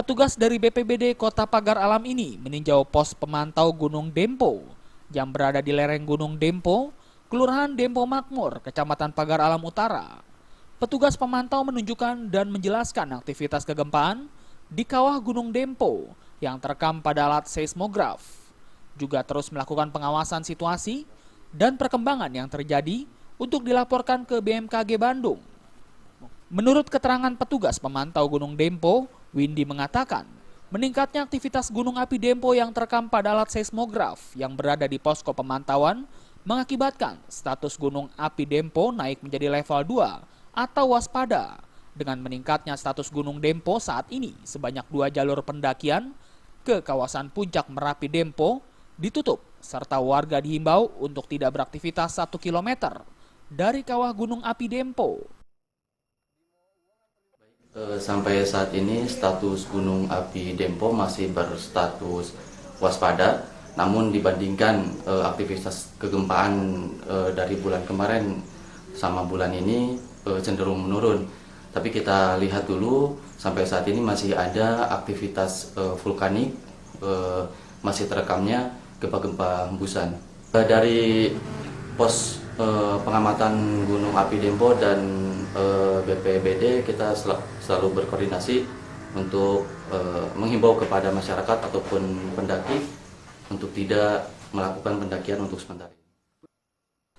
Petugas dari BPBD Kota Pagar Alam ini meninjau pos pemantau Gunung Dempo yang berada di lereng Gunung Dempo, Kelurahan Dempo Makmur, Kecamatan Pagar Alam Utara. Petugas pemantau menunjukkan dan menjelaskan aktivitas kegempaan di kawah Gunung Dempo yang terekam pada alat seismograf. Juga terus melakukan pengawasan situasi dan perkembangan yang terjadi untuk dilaporkan ke BMKG Bandung. Menurut keterangan petugas pemantau Gunung Dempo, Windy mengatakan, meningkatnya aktivitas gunung api Dempo yang terekam pada alat seismograf yang berada di posko pemantauan mengakibatkan status gunung api Dempo naik menjadi level 2 atau waspada. Dengan meningkatnya status gunung Dempo saat ini, sebanyak 2 jalur pendakian ke kawasan puncak Merapi Dempo ditutup, serta warga dihimbau untuk tidak beraktivitas 1 km dari kawah gunung api Dempo. Sampai saat ini status gunung api Dempo masih berstatus waspada, namun dibandingkan aktivitas kegempaan dari bulan kemarin sama bulan ini cenderung menurun. Tapi kita lihat dulu, sampai saat ini masih ada aktivitas vulkanik, masih terekamnya gempa-gempa hembusan. Dari pos pengamatan gunung api Dempo dan BPBD kita selalu berkoordinasi untuk menghimbau kepada masyarakat ataupun pendaki untuk tidak melakukan pendakian untuk sementara.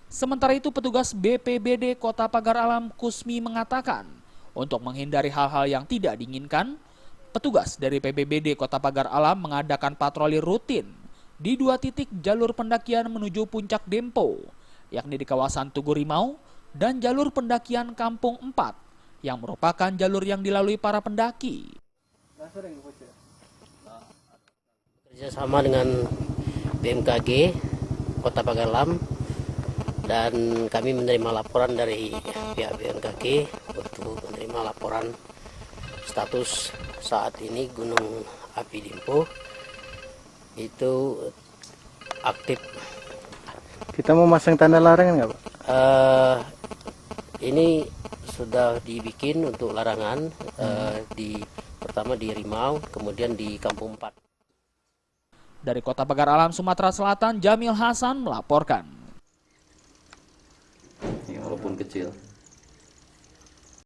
Sementara itu petugas BPBD Kota Pagar Alam Kusmi mengatakan, untuk menghindari hal-hal yang tidak diinginkan, petugas dari BPBD Kota Pagar Alam mengadakan patroli rutin di 2 titik jalur pendakian menuju puncak Dempo, yakni di kawasan Tugu Rimau dan jalur pendakian Kampung 4 yang merupakan jalur yang dilalui para pendaki. Kerjasama dengan BMKG Kota Pagar Alam, dan kami menerima laporan dari pihak BMKG untuk menerima laporan status saat ini Gunung Api Dempo itu aktif. Kita mau masang tanda larangan nggak, Pak? Ini sudah dibikin untuk larangan, pertama di Rimau, kemudian di Kampung 4. Dari Kota Pagar Alam, Sumatera Selatan, Jamil Hasan melaporkan. Walaupun kecil.